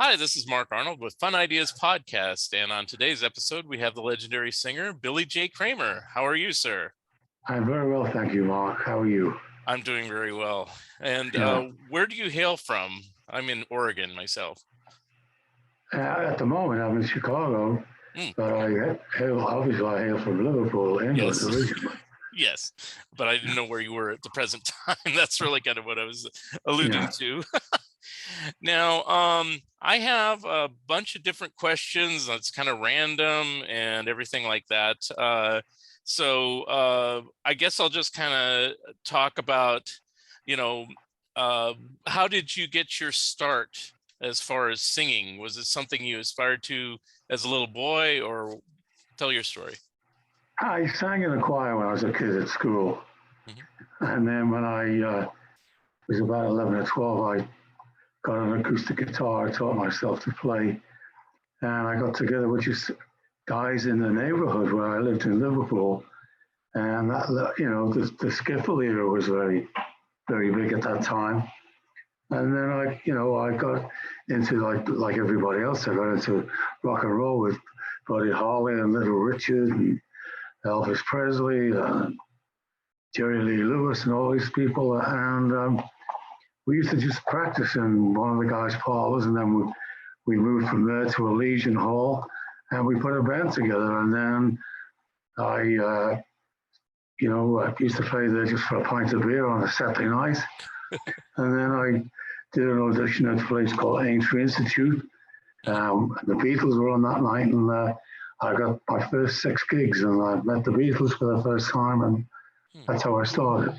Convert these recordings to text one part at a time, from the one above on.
Hi, this is Mark Arnold with Fun Ideas Podcast, and on today's episode, we have the legendary singer Billy J. Kramer. How are you, sir? I'm very well, thank you, Mark. How are you? I'm doing very well. And Yeah. where do you hail from? I'm in Oregon myself. At the moment, I'm in Chicago, Mm, but obviously I hail from Liverpool, England, yes, originally. yes, but I didn't know where you were at the present time. That's really kind of what I was alluding Yeah. to. Now, I have a bunch of different questions that's kind of random and everything like that. I guess I'll just kind of talk about, you know, uh, how did you get your start as far as singing? Was it something you aspired to as a little boy, or tell your story? I sang in a choir when I was a kid at school. Mhm. And then when I was about 11 or 12, I got an acoustic guitar. I taught myself to play. And I got together with just guys in the neighborhood where I lived in Liverpool. And the skiffle era was very, very big at that time. And then I got into like everybody else. I got into rock and roll with Buddy Holly and Little Richard and Elvis Presley, Jerry Lee Lewis, and all these people. And we used to just practice in one of the guys' parlors, and then we moved from there to a Legion Hall, and we put a band together. And then I I used to play there just for a pint of beer on a Saturday night. And then I did an audition at a place called Aintree Institute. The Beatles were on that night, and I got my first 6 gigs, and I met the Beatles for the first time, and Hmm. that's how I started.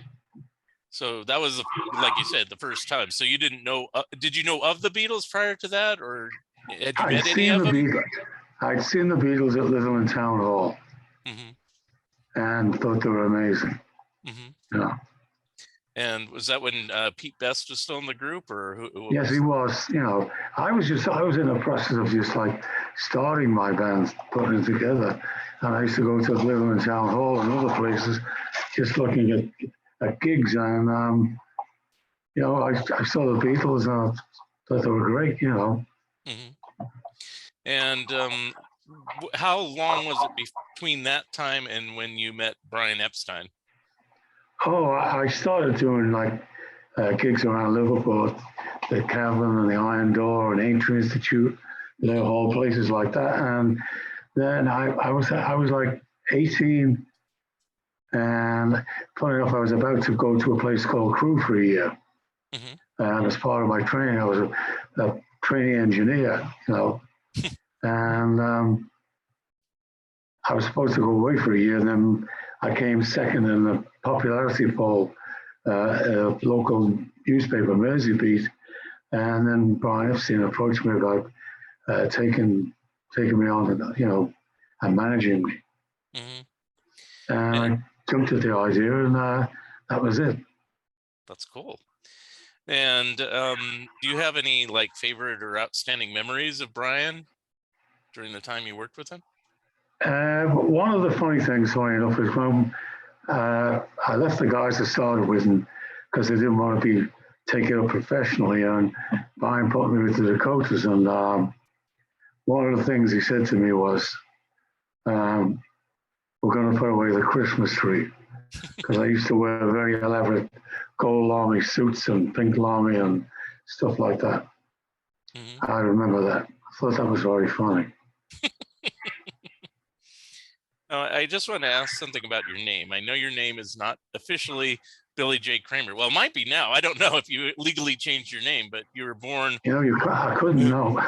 So that was, like you said, the first time. So you didn't know, did you know of the Beatles prior to that, or had you I'd met any seen of the them? Beatles. I'd seen the Beatles at Little Town Hall, Hmm. and thought they were amazing. Hmm. Yeah. And was that when Pete Best was still in the group, or who Yes, was? he was. I was in the process of just like starting my band, putting it together, and I used to go to Little Town Hall and other places, just looking at gigs, and I saw the Beatles, and I thought they were great. Hmm. And how long was it between that time and when you met Brian Epstein? Oh, I started doing like gigs around Liverpool, the Cavern and the Iron Door and Aintree Institute, Hall, places like that. And then I was like 18, and funny enough, I was about to go to a place called Crew for a year. Hmm. And as part of my training, I was a training engineer, and I was supposed to go away for a year, and then I came second in the popularity poll, local newspaper, Mersey Beat, and then Brian Epstein approached me about taking me on, and managing me, Hmm. and And I jumped at the idea, and that was it. that's cool. And do you have any like favorite or outstanding memories of Brian during the time you worked with him? One of the funny things, funny enough, is when I left the guys I started with, because they didn't want to be taken up professionally, and Brian put me with the Dakotas, and one of the things he said to me was, um, "We're going to put away the Christmas tree," because I used to wear very elaborate gold army suits and pink army and stuff like that. Hmm. I remember that. I thought that was very funny. I just want to ask something about your name. I know your name is not officially Billy J. Kramer. Well, it might be now. I don't know if you legally changed your name, but you were born. I couldn't know.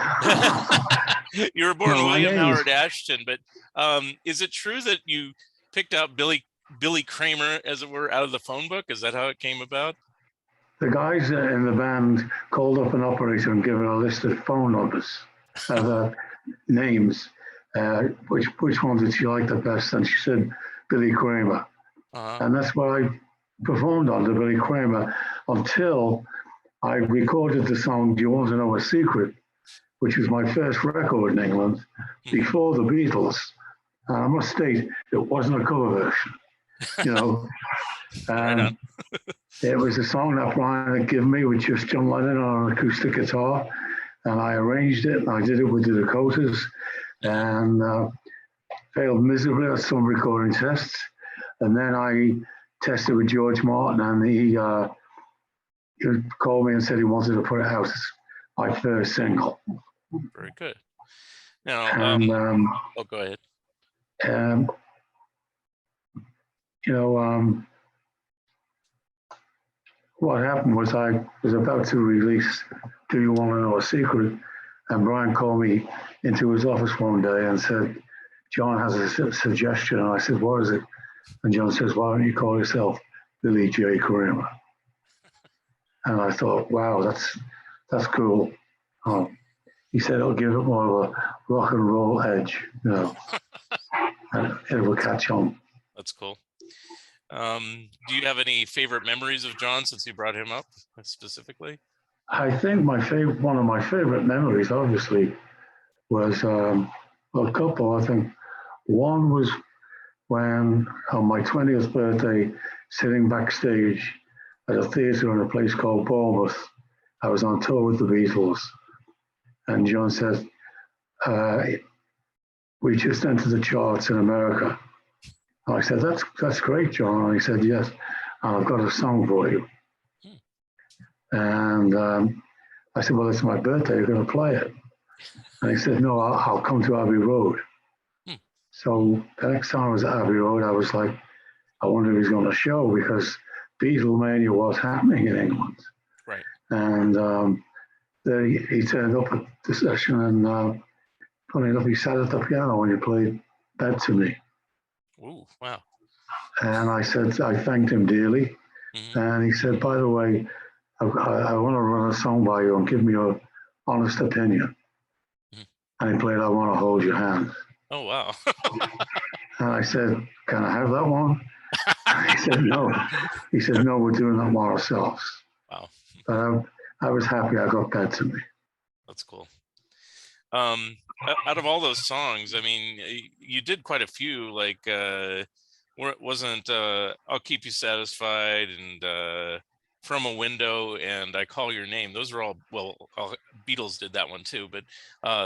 You were born No, my William name is Howard Ashton. But is it true that you picked out Billy Kramer, as it were, out of the phone book? Is that how it came about? the guys in the band called up an operator and gave her a list of phone numbers, names. Which one did she like the best? And she said Billy Kramer, Uh-huh. and that's what I performed under Billy Kramer until I recorded the song "Do You Want to Know a Secret," which was my first record in England before the Beatles. And I must state, it wasn't a cover version. Right on. It was a song that Brian had given me with just John Lennon on an acoustic guitar, and I arranged arranged it. I did it with the Dakotas and failed miserably at some recording tests. And then I tested with George Martin, and he called me and said he wanted to put it out as my first single. Very good. Now, And oh, go ahead. You know, what happened was I was about to release Do You Want to Know a Secret? And Brian called me into his office one day and said, John has a suggestion. And I said, what is it? And John says, why don't you call yourself Billy J. Kramer? And I thought, wow, that's cool. He said it'll give it more of a rock and roll edge, you know, and it will catch on. That's cool. Do you have any favorite memories of John since you brought him up specifically? I think one of my favorite memories, obviously, was a couple. I think one was when on my 20th birthday, sitting backstage at a theatre in a place called Bournemouth, I was on tour with the Beatles, and John said, "We just entered the charts in America." And I said, "That's great, John." And he said, "Yes, and I've got a song for you." And I said, "Well, it's my birthday. You're going to play it." And he said, "No, I'll come to Abbey Road." So the next time I was at Abbey Road, I was like, I wonder if he's going to show, because Beatlemania was happening in England. Right. And he turned up at the session, and funny enough, he sat at the piano when he played Bed to Me. Ooh, wow. And I said, I thanked him dearly. And he said, by the way, I want to run a song by you and give me your honest opinion. And he played I Want to Hold Your Hand. Oh, wow. And I said, can I have that one? And he said, no. He said, no, we're doing that one ourselves. Wow. But I was happy I got Bed to Me. That's cool. Out of all those songs, I mean, you did quite a few, like where it wasn't I'll Keep You Satisfied and From a Window and I Call Your Name. Those are all, well, Beatles did that one too, but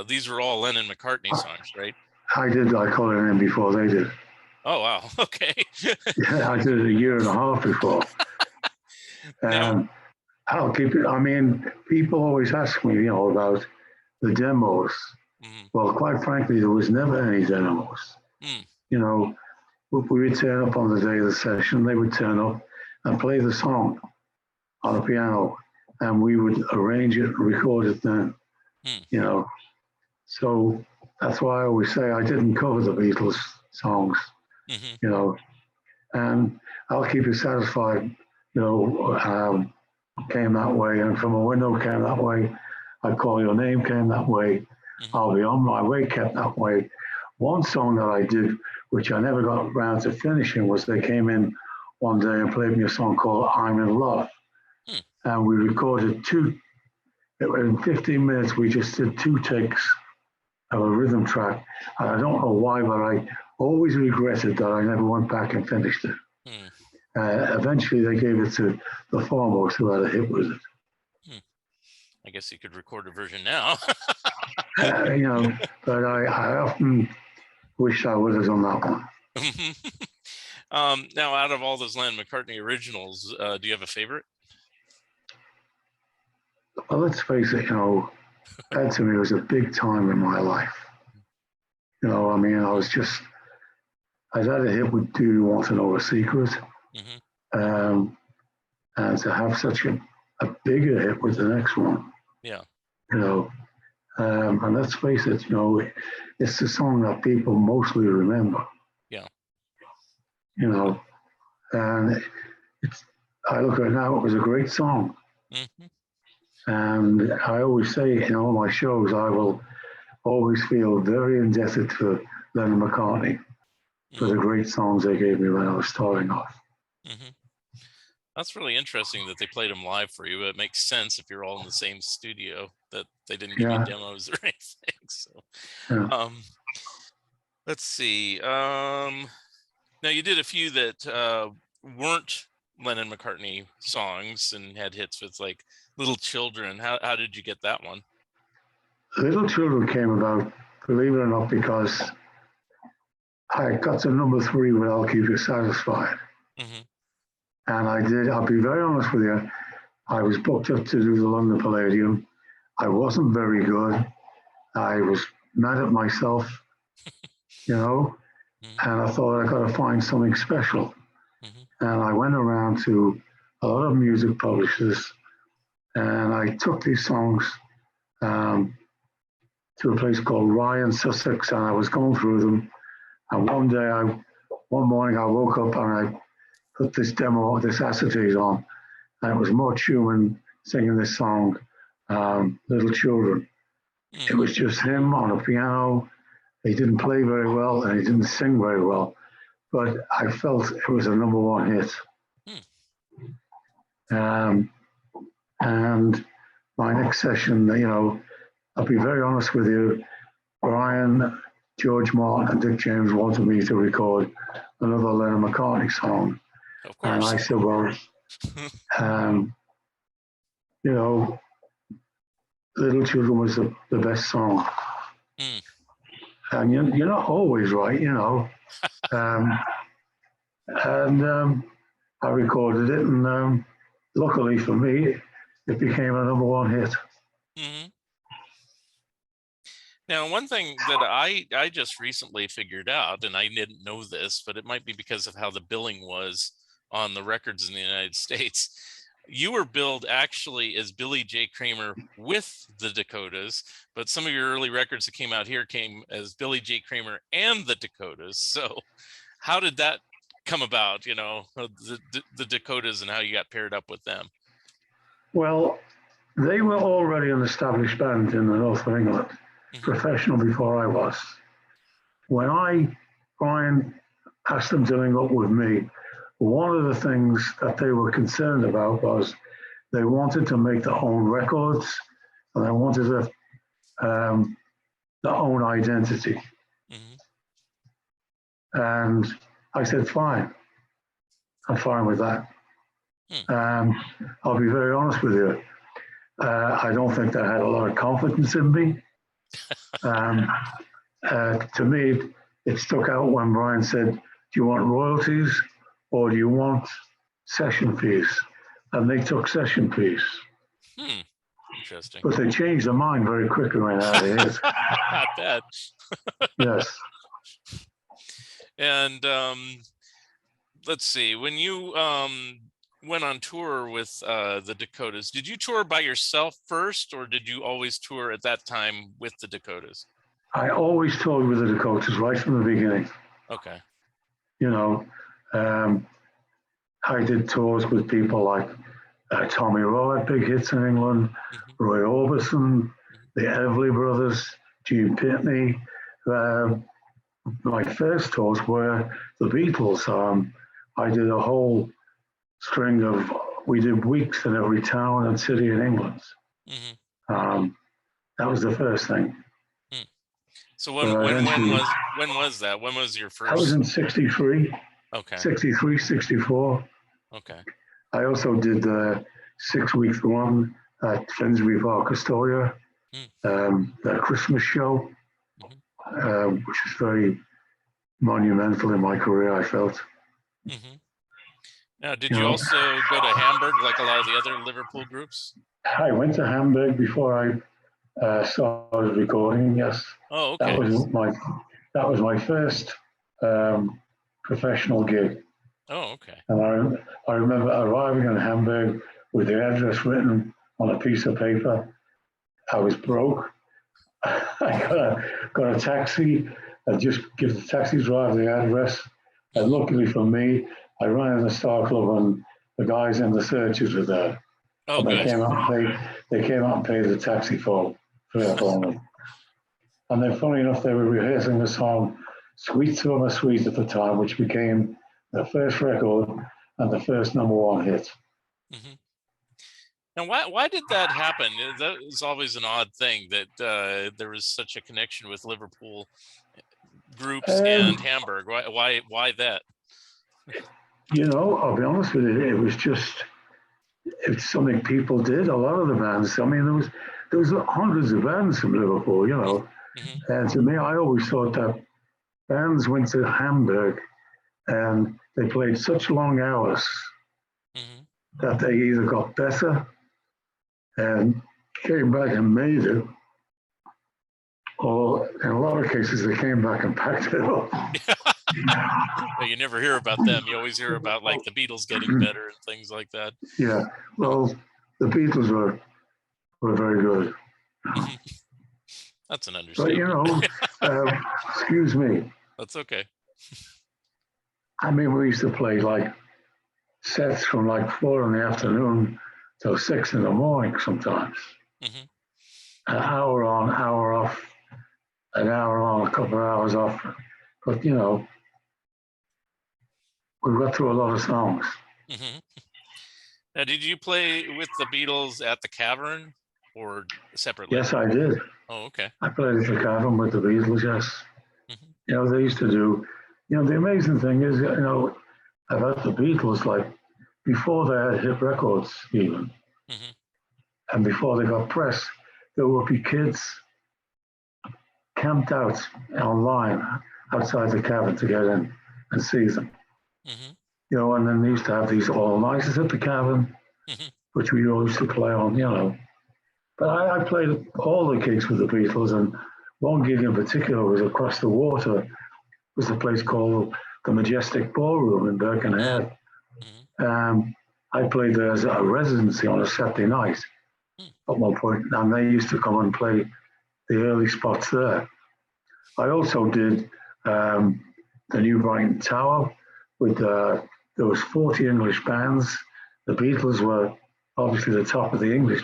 these are all Lennon McCartney songs, right? I did I Call Your Name before they did. Oh, wow. Okay. Yeah, I did it a year and a half before. And I'll keep it. I mean, people always ask me, about the demos. Well, quite frankly, there was never any demos. We would turn up on the day of the session, they would turn up and play the song on the piano, and we would arrange it and record it then. So that's why I always say I didn't cover the Beatles songs, and I'll Keep You Satisfied, came that way, and From a Window came that way. I Call Your Name came that way. I'll Be On My Way kept that way. One song that I did, which I never got around to finishing, was they came in one day and played me a song called I'm in Love. And we recorded in 15 minutes, we just did 2 takes of a rhythm track. And I don't know why, but I always regretted that I never went back and finished it. Eventually, they gave it to the Foremost, who had a hit with it. I guess you could record a version now. But I often wish I would have done that one. Now, out of all those Lennon McCartney originals, do you have a favorite? Well, let's face it, Bed to Me was a big time in my life. I'd had a hit with Do You Want to Know a Secret? And to have such a bigger hit with the next one. Yeah. And let's face it, it's the song that people mostly remember. Yeah. And I look at it now, it was a great song. And I always say in all my shows, I will always feel very indebted to Lennon McCartney for the great songs they gave me when I was starting off. That's really interesting that they played them live for you. It makes sense if you're all in the same studio that they didn't give you demos or anything. So, let's see. Now you did a few that weren't Lennon McCartney songs and had hits with like Little Children. How did you get that one? Little Children came about, believe it or not, because I got to number 3 with I'll Keep You Satisfied. Hmm. And I did, I'll be very honest with you, I was booked up to do the London Palladium. I wasn't very good. I was mad at myself, you know, Hmm. and I thought I got to find something special. Hmm. And I went around to a lot of music publishers and I took these songs um, to a place called Ryan, Sussex, and I was going through them. And one morning, I woke up and I put this demo, this acetate on, and it was Much Schumann singing this song, "Little Children." It Hmm. was just him on a piano. He didn't play very well and he didn't sing very well, but I felt it was a number 1 hit. Hmm. Um, and my next session, I'll be very honest with you, Brian, George Martin, and Dick James wanted me to record another Lennon McCartney song. Of And course. I said, well, um, you know, Little Children was the best song. Hmm. And you're not always right, Um, and I recorded it, and luckily for me, it became a number 1 hit. Hmm. Now, one thing that I just recently figured out, and I didn't know this, but it might be because of how the billing was on the records in the United States. You were billed actually as Billy J. Kramer with the Dakotas, but some of your early records that came out here came as Billy J. Kramer and the Dakotas. So, how did that come about? The Dakotas and how you got paired up with them. Well, they were already an established band in the north of England, Hmm. professional before I was. When Brian asked them to link up with me, one of the things that they were concerned about was they wanted to make their own records and they wanted their own identity. Hmm. And I said, fine, I'm fine with that. Hmm. I'll be very honest with you. I don't think they had a lot of confidence in me. Um, to me, it stuck out when Brian said, "Do you want royalties or do you want session fees?" And they took session fees. Hmm. Interesting. But they changed their mind very quickly when out of it. I bet. Yes. And let's see, when you went on tour with the Dakotas, did you tour by yourself first, or did you always tour at that time with the Dakotas? I always toured with the Dakotas right from the beginning. Okay. You know, um, I did tours with people like Tommy Rowe had big hits in England, Hmm. Roy Orbison, the Everly Brothers, Gene Pitney. Um, my first tours were the Beatles. I did a whole string of, we did weeks in every town and city in England. Hmm. Um, that was the first thing. Hmm. So But eventually, when was that? When was your I was first? in 63, Okay. 63, 64. Okay. I also did the 6 week one at Finsbury Park, Astoria, Hmm. the Christmas show, Hmm. which is very monumental in my career, I felt. Hmm. Now, did You you know, also go to Hamburg like a lot of the other Liverpool groups? I went to Hamburg before I started recording. Yes, Oh, that okay. was my that was my first um, professional gig, Oh, okay. and I remember arriving in Hamburg with the address written on a piece of paper. I was broke. I got a taxi. I just give the taxi driver the address, and Hmm. luckily for me, I ran in the Star Club and the guys in the searches were there. Oh, And good. they came out and paid the taxi fare for me. And then funny enough, they were rehearsing the song Sweet Summer Sweet at the time, which became the first record and the first number 1 hit. Hmm. Now, why did that happen? That is always an odd thing that there was such a connection with Liverpool groups and Um, Hamburg. Why that? I'll be honest with you, it's something people did. A lot of the bands. I mean, there was hundreds of bands from Liverpool, you know. Mm-hmm. And to me, I always thought that bands went to Hamburg and they played such long hours Mm-hmm. that they either got better and came back and made it, or in a lot of cases they came back and packed it up. You never hear about them. You always hear about like the Beatles getting better and things like that. Yeah, well, the Beatles were very good. That's an But you understatement. know, excuse me. That's okay. I mean, we used to play like sets from like 4 in the afternoon till 6 in the morning sometimes. Mm-hmm. An hour on, hour off, an hour on, a couple of hours off. But you know, we got through a lot of songs. Mm-hmm. Now, did you play with the Beatles at the Cavern or separately? Yes, I did. Oh, okay. I played at the Cavern with the Beatles. Yes, Mm-hmm. you know they used to do. You know, the amazing thing is, you know, about the Beatles, like before they had hit records, even, Mm-hmm. and before they got press, there would be kids camped out online outside the Cavern to get in and see them. Mm-hmm. You know, and then they used to have these all nighters at the Cavern, Mm-hmm. which we all used to play on, you know. But I played all the gigs with the Beatles, and one gig in particular was across the water. It was a place called the Majestic Ballroom in Birkenhead. Mm-hmm. I played there as a residency on a Saturday night at one point, and they used to come and play the early spots there. I also did the New Brighton Tower with there was 40 English bands. The Beatles were obviously the top of the English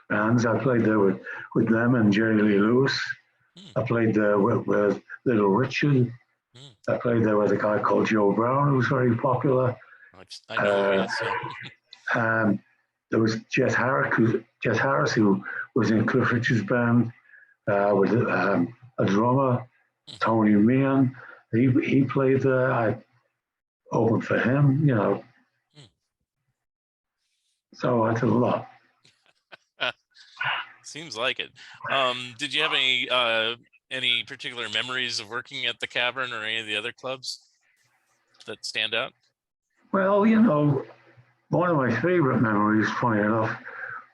bands. I played there with them and Jerry Lee Lewis. I played there with Little Richard. I played there with a guy called Joe Brown, who was very popular. I know who he is. Yeah. There was Jet Harris, who was in Cliff Richard's band with a drummer, Tony Meehan. He played there. I opened for him, you know. So I did a lot. Seems like it. Did you have any particular memories of working at the Cavern or any of the other clubs that stand out? Well, you know, one of my favorite memories, funny enough,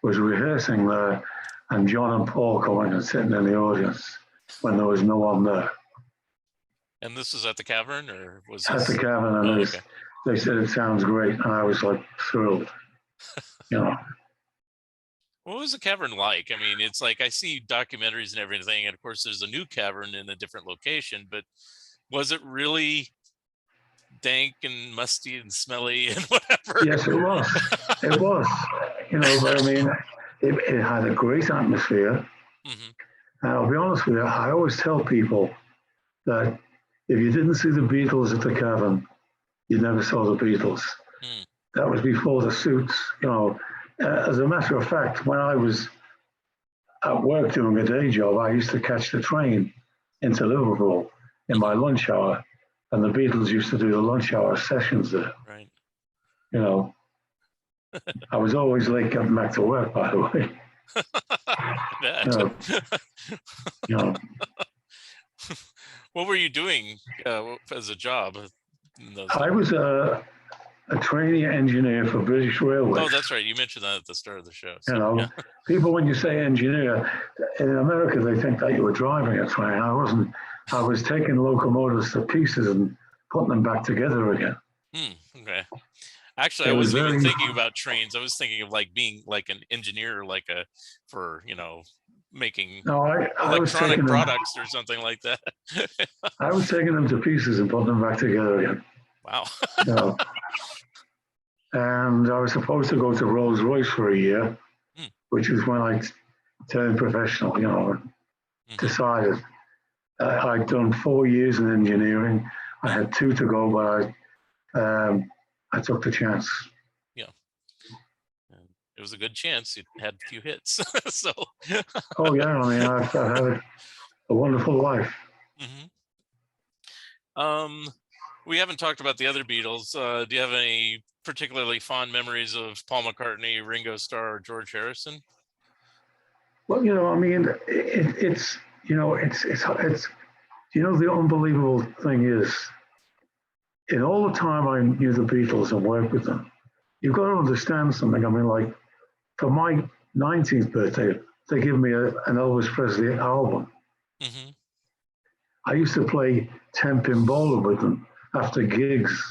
was rehearsing there and John and Paul coming and sitting in the audience when there was no one there. And this was at the Cavern, or was At this the Cavern, and okay. they said it sounds great, and I was like thrilled. You know, What was the Cavern like? I mean, it's like I see documentaries and everything, and of course there's a new Cavern in a different location, but was it really dank and musty and smelly and whatever? yes, it was. It was. You know, but I mean, it had a great atmosphere. Mm-hmm. And I'll be honest with you, I always tell people that if you didn't see the Beatles at the Cavern, you never saw the Beatles. Mm. That was before the suits. You know, as a matter of fact, when I was at work doing a day job, I used to catch the train into Liverpool in my lunch hour, and the Beatles used to do the lunch hour sessions there. Right. You know, I was always late getting back to work, by the way. You know, What were you doing as a job in those I days? was a trainee engineer for British Railways. Oh, that's right. You mentioned that at the start of the show. So, You know, yeah. people, when you say engineer, in America, they think that you were driving a train. I wasn't. I was taking locomotives to pieces and putting them back together again. Okay. Actually, It I was wasn't even very. thinking about trains. I was thinking of like being like an engineer, for making No, I was electronic taking them. products or something like that. I was taking them to pieces and putting them back together again. Wow. You know, and I was supposed to go to Rolls Royce for a year, which is when I turned professional. You know, decided I'd done 4 years in engineering. I had 2 to go, but I took the chance. Yeah. And it was a good chance. You had a few hits. So. Oh yeah, I mean, I've had a wonderful life. We haven't talked about the other Beatles. Do you have any particularly fond memories of Paul McCartney, Ringo Starr, or George Harrison? Well, I mean, it's the unbelievable thing is, in all the time I knew the Beatles and worked with them, you've got to understand something. I mean, like, for my 19th birthday, they give me an Elvis Presley album. Hmm. I used to play 10-pin bowler with them after gigs.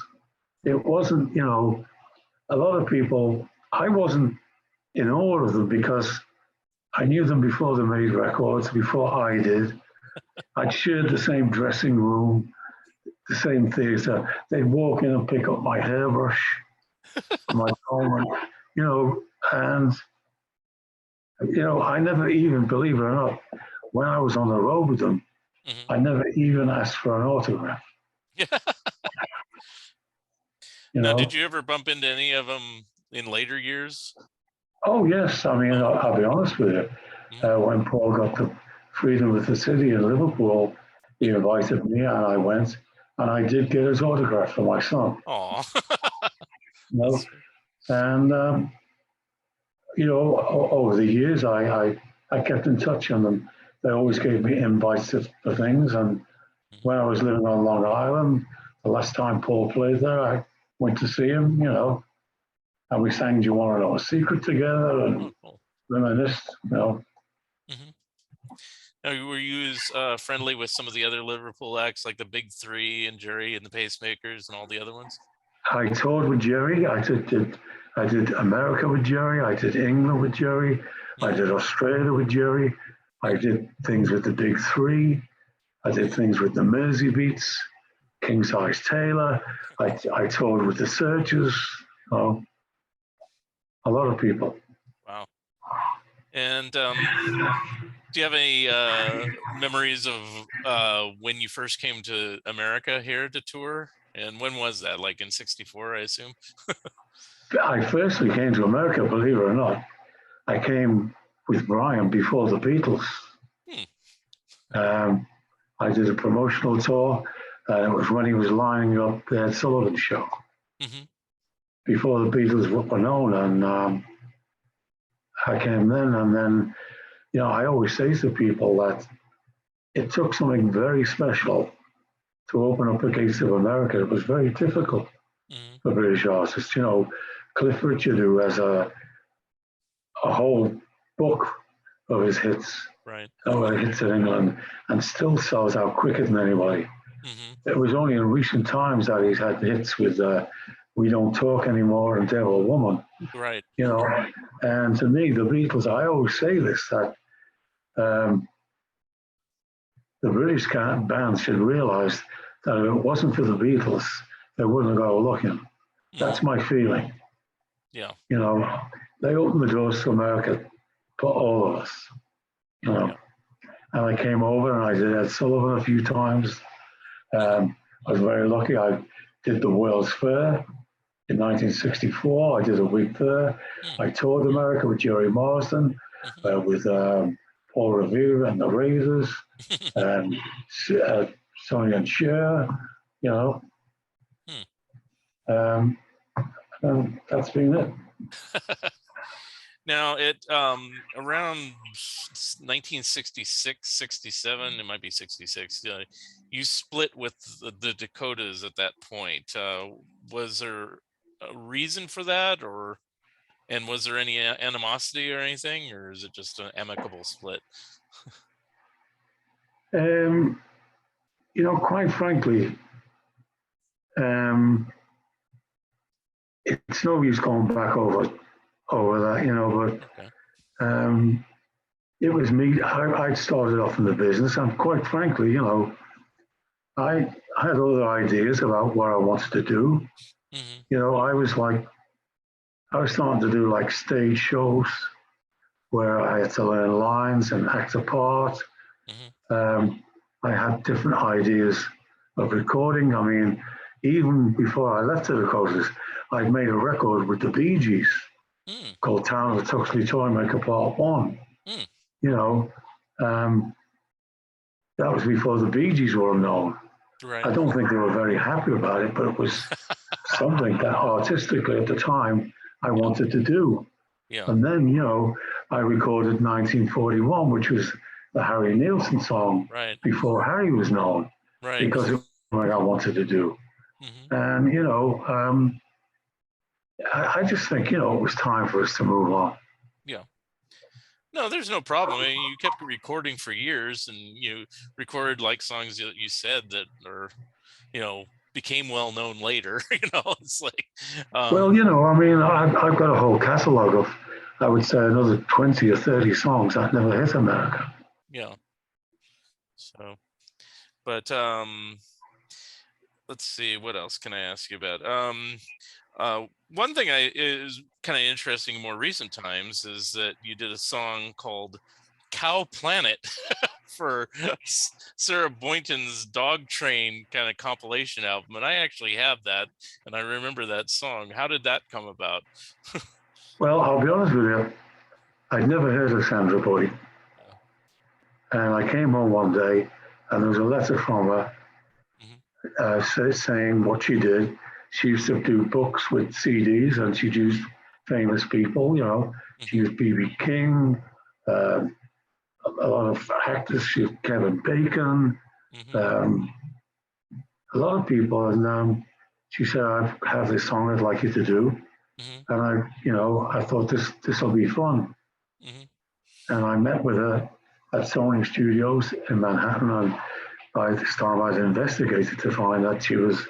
It wasn't, a lot of people, I wasn't in awe of them because I knew them before they made records, before I did. I'd shared the same dressing room, the same theatre. They'd walk in and pick up my hairbrush, my comb, you know, and I never even, believe it or not, when I was on the road with them, Hmm. I never even asked for an autograph. Yeah. You Now, did know? you ever bump into any of them in later years? Oh yes, I mean, Oh. I'll be honest with you. Hmm. When Paul got the Freedom of the City in Liverpool, he Hmm. invited me, and I went, and I did get his autograph for my son. Aw. You That's know, sweet. and over the years, I kept in touch, and they always gave me invites for things. And Hmm. when I was living on Long Island, the last time Paul played there, I went to see him. And we sang "Do You Want to Know a Secret" together and Oh, cool. reminisced. Hmm. Now, were you as friendly with some of the other Liverpool acts, like the Big Three and Jerry and the Pacemakers and all the other ones? I toured with Jerry. I did America with Jerry. I did England with Jerry. I Hmm. did Australia with Jerry. I did things with the Big Three. I did things with the Mersey Beats, King Size Taylor. I toured with the Searchers. Oh, a lot of people. Wow. And do you have any memories of when you first came to America here to tour? And when was that? Like in '64, I assume? I firstly came to America, believe it or not. I came with Brian before the Beatles. Hmm. Um, I did a promotional tour, and it was when he was lining up the Ed Sullivan Show Hmm. before the Beatles were known. And I came then, and then, I always say to people that it took something very special to open up the gates of America. It was very difficult Hmm. for British artists. Cliff Richard, who has a whole book of his hits, Right. hits in England, and still sells out quicker than anybody. Hmm. It was only in recent times that he's had hits with "We Don't Talk Anymore" and "Devil Woman." Right. You know, and to me, the Beatles. I always say this, that um, the British bands should realise that if it wasn't for the Beatles, they wouldn't have got a look in. Hmm. That's my feeling. Yeah. You know, they opened the doors to America for all of us. You know, Yeah. and I came over and I did Ed Sullivan a few times. Hmm. I was very lucky. I did the World's Fair in 1964. I did a week there. Hmm. I toured America with Jerry Marsden, Hmm. with Paul Revere and the Razors, and uh, Sonny and Cher. You know, Hmm. um, and that's been it. Now, it around 1966, 67, it might be 66. You split with the Dakotas at that point. Was there a reason for that, and was there any animosity or anything, or is it just an amicable split? Um, quite frankly, um, it's no use going back over that. Okay. But it was me. I'd started off in the business, and quite frankly, I had other ideas about what I wanted to do. Hmm. I was starting to do like stage shows where I had to learn lines and act a part. Hmm. Um, I had different ideas of recording. I mean, even before I left the Dakotas, I'd made a record with the Bee Gees Hmm. called Town of the Tuxley Toymaker Part 1. Hmm. You know, um, that was before the Bee Gees were known. Right. I don't think they were very happy about it, but it was something that artistically at the time I Yeah. wanted to do. Yeah. And then, I recorded 1941, which was the Harry Nilsson song Right. before Harry was known, Right. because of what I wanted to do. Hmm. And, I just think, it was time for us to move on. Yeah. No, there's no problem. I mean, you kept recording for years, and you recorded like songs that you said that are, became well known later. It's like, Well, I mean, I've got a whole catalogue of, I would say, another 20 or 30 songs that never hit America. yeah. So, but let's see, what else can I ask you about? One thing is kind of interesting in more recent times is that you did a song called Cow Planet for Sarah Boynton's Dog Train kind of compilation album. And I actually have that, and I remember that song. How did that come about? Well, I'll be honest with you, I'd never heard of Sandra Boyd. Yeah. And I came home one day and there was a letter from her saying what she did. She used to do books with CDs and she'd use famous people, She used B.B. King, a lot of actors, she used Kevin Bacon, a lot of people. And she said, I have this song I'd like you to do. And I thought this will be fun. And I met with her at Sony Studios in Manhattan. And by this time, I'd investigated to find that she was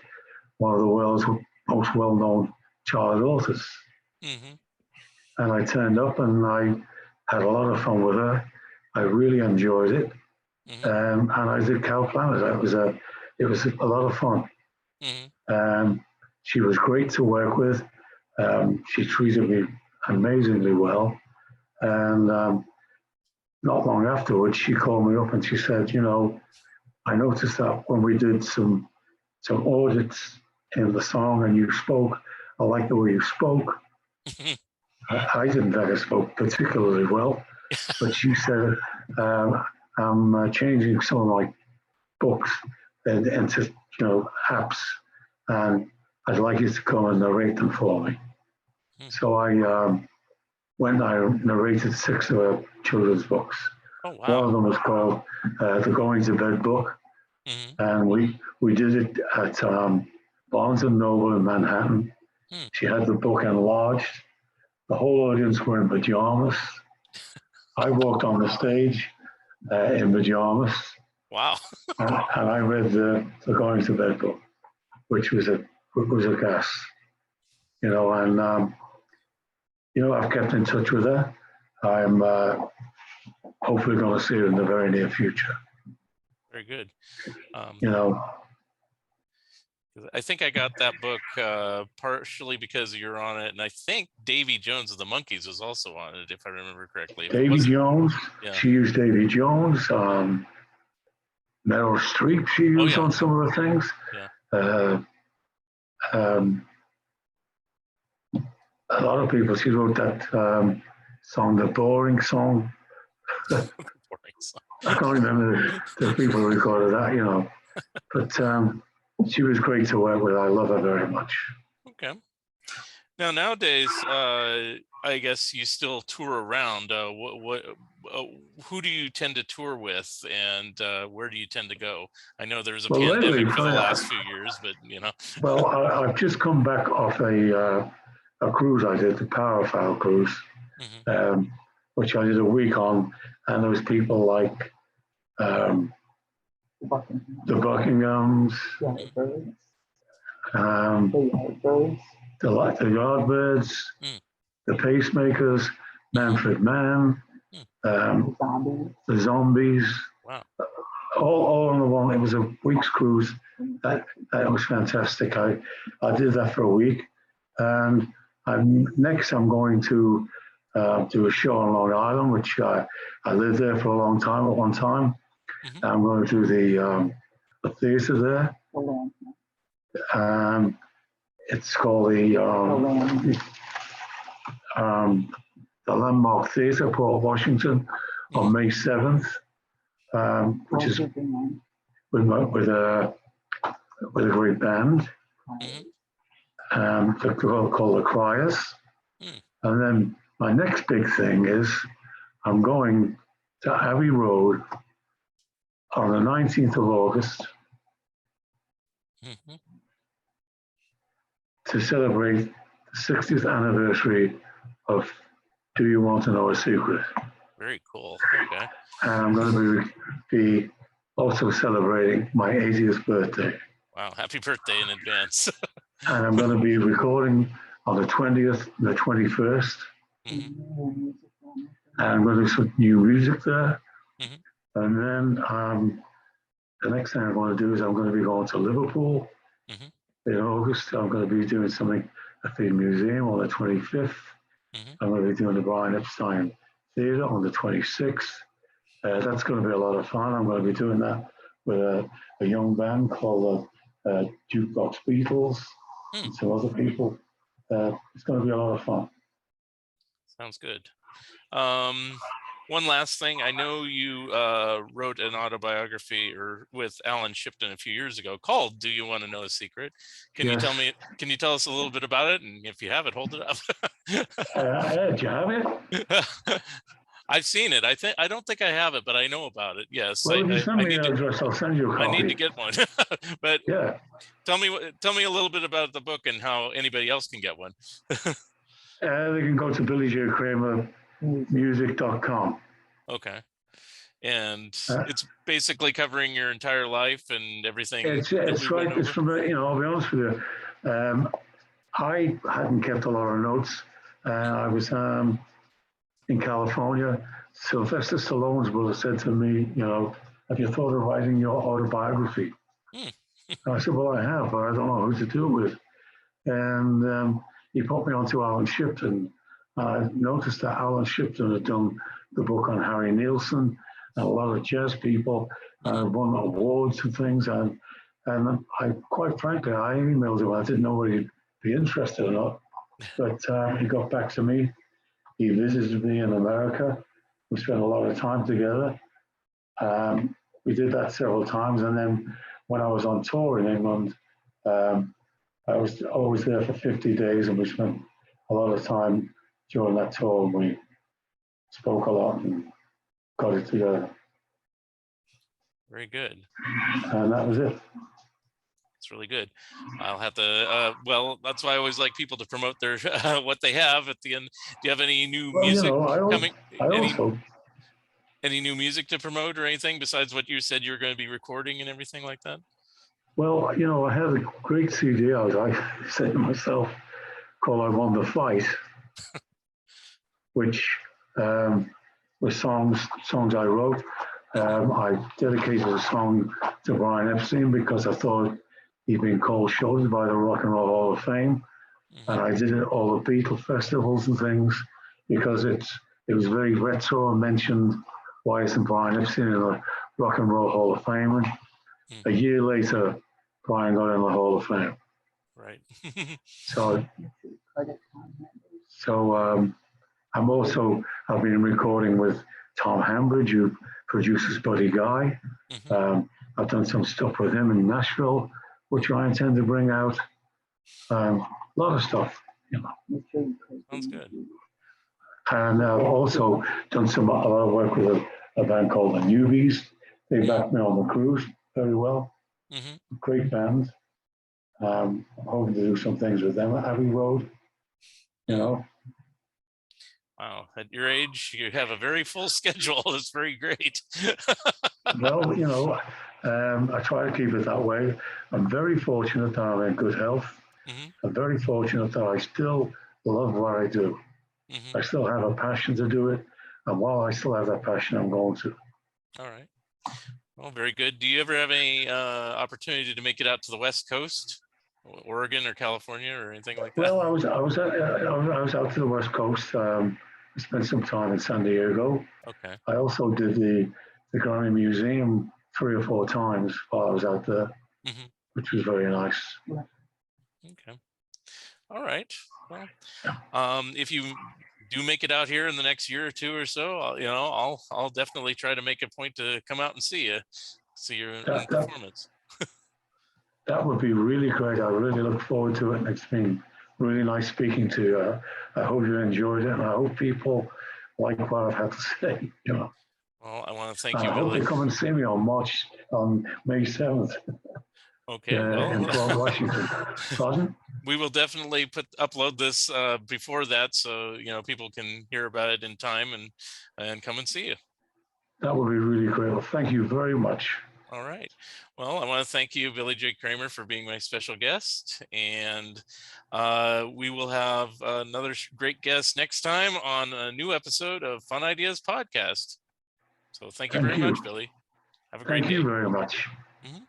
one of the world's most well-known child authors. And I turned up and I had a lot of fun with her. I really enjoyed it. And I did Cow Planet. It was a lot of fun. She was great to work with. She treated me amazingly well. And not long afterwards, she called me up and she said, I noticed that when we did some audits in the song and you spoke, I like the way you spoke. I didn't think I spoke particularly well, but she said, I'm changing some of my books into, apps, and I'd like you to come and narrate them for me. So I went and I narrated 6 of her children's books. Oh, wow. One of them was called The Going to Bed Book. And we did it at Barnes and Noble in Manhattan. She had the book enlarged. The whole audience were in pajamas. I walked on the stage in pajamas. Wow. And I read the Going to Bed Book, which was a gas. And I've kept in touch with her. I'm hopefully going to see her in the very near future. Very good. I think I got that book partially because you're on it, and I think Davy Jones of the Monkees was also on it, if I remember correctly. Davy Jones. Yeah. She used Davy Jones. Meryl Streep. She used on some of the things. Yeah. A lot of people. She wrote that song, the Boring Song. Boring song. I can't remember the people who recorded that, but she was great to work with. I love her very much. Okay. Now nowadays, I guess you still tour around. Who do you tend to tour with, and where do you tend to go? I know there's a pandemic lately, for the last few years, but Well, I've just come back off a cruise I did, the Powerfowl cruise, which I did a week on, and there was people like the Buckinghams, the Yardbirds, the Pacemakers, Manfred Mann, the Zombies. Wow. All in the one. It was a week's cruise. That was fantastic. I did that for a week, and next I'm going to do a show on Long Island, which I lived there for a long time at one time. I'm going to do the theatre there. It's called the Landmark Theatre, Port Washington, on May 7th, which is with a great band. They're called the Criers. And then my next big thing is I'm going to Abbey Road on the 19th of August Hmm. to celebrate the 60th anniversary of Do You Want to Know a Secret? Very cool. Okay. And I'm going to be also celebrating my 80th birthday. Wow. Happy birthday in advance. And I'm going to be recording on the 20th and the 21st. Hmm. And I'm going to do some new music there. Hmm. And then the next thing I'm going to do is I'm going to be going to Liverpool Hmm. in August. I'm going to be doing something at the museum on the 25th. Hmm. I'm going to be doing the Brian Epstein Theatre on the 26th. That's going to be a lot of fun. I'm going to be doing that with a young band called the Jukebox Beatles Hmm. and some other people. It's going to be a lot of fun. Sounds good. One last thing. I know you wrote an autobiography or with Alan Shipton a few years ago called "Do You Want to Know a Secret?" Can you Yes. tell me? Can you tell us a little bit about it? And if you have it, hold it up. Do you have it? I've seen it. I don't think I have it, but I know about it. Yes, Well, if you send I me need an to. address, I'll send you a I need to copy. get one. But Yeah. tell me a little bit about the book and how anybody else can get one. They can go to billyjkramermusic.com. Okay. And Uh, it's basically covering your entire life and everything that we it's went right. It's over. from I'll be honest with you. I hadn't kept a lot of notes. I was in California. Sylvester Stallone's brother said to me, have you thought of writing your autobiography? Hmm. And I said, well, I have, but I don't know who to do it with. And he put me onto Alan Shipton. I noticed that Alan Shipton had done the book on Harry Nilsson and a lot of jazz people, won awards and things. And I, quite frankly, I emailed him. I didn't know whether he'd be interested or not. But he got back to me. He visited me in America. We spent a lot of time together. We did that several times. And then when I was on tour in England, I was always there for 50 days, and we spent a lot of time during that tour. And we spoke a lot and got it together. Very good. And that was it. It's really good. I'll have to. Well, that's why I always like people to promote their what they have at the end. Do you have any new Well, music coming? I also, Any new music to promote or anything besides what you said you're going to be recording and everything like that? well, I had a great CD out. I said to myself, called "I Won the Fight," which was songs I wrote. I dedicated a song to Brian Epstein because I thought he'd been cold-shouldered by the Rock and Roll Hall of Fame, and I did it at all the Beatle festivals and things because it was very retro and mentioned why isn't Brian Epstein in the Rock and Roll Hall of Fame. And a year later, Brian got in the Hall of Fame. Right. So I've been recording with Tom Hambridge, who produces Buddy Guy. I've done some stuff with him in Nashville, which I intend to bring out. A lot of stuff. Sounds good. And I've also done a lot of work with a band called the Newbies. They backed me on the cruise very well. Great band. I'm hoping to do some things with them at Abbey Road. Wow, at your age, you have a very full schedule. It's very great. Well, I try to keep it that way. I'm very fortunate that I'm in good health. I'm very fortunate that I still love what I do. I still have a passion to do it. And while I still have that passion, I'm going to. All right. Well, very good. Do you ever have any opportunity to make it out to the West Coast, Oregon or California or anything like that? Well, I was out to the West Coast. I spent some time in San Diego. Okay. I also did the Grammy Museum 3 or 4 times while I was out there, which was very nice. Okay. All right. Well, if you do make it out here in the next year or two or so, I'll definitely try to make a point to come out and see you in performance. That would be really great. I really look forward to it. And it's been really nice speaking to you. I hope you enjoyed it, and I hope people like what I've had to say. Well, I want to thank And you, I hope they Billy. come and see me on May 7th Okay, in well, Port Washington. Pardon? we will definitely upload this before that, so people can hear about it in time and come and see you. That would be really great. Well, thank you very much. All right. Well, I want to thank you, Billy J. Kramer, for being my special guest. And we will have another great guest next time on a new episode of Fun Ideas Podcast. So thank you Thank very you. much, Billy. Have a great Thank you day. very much. Mhm.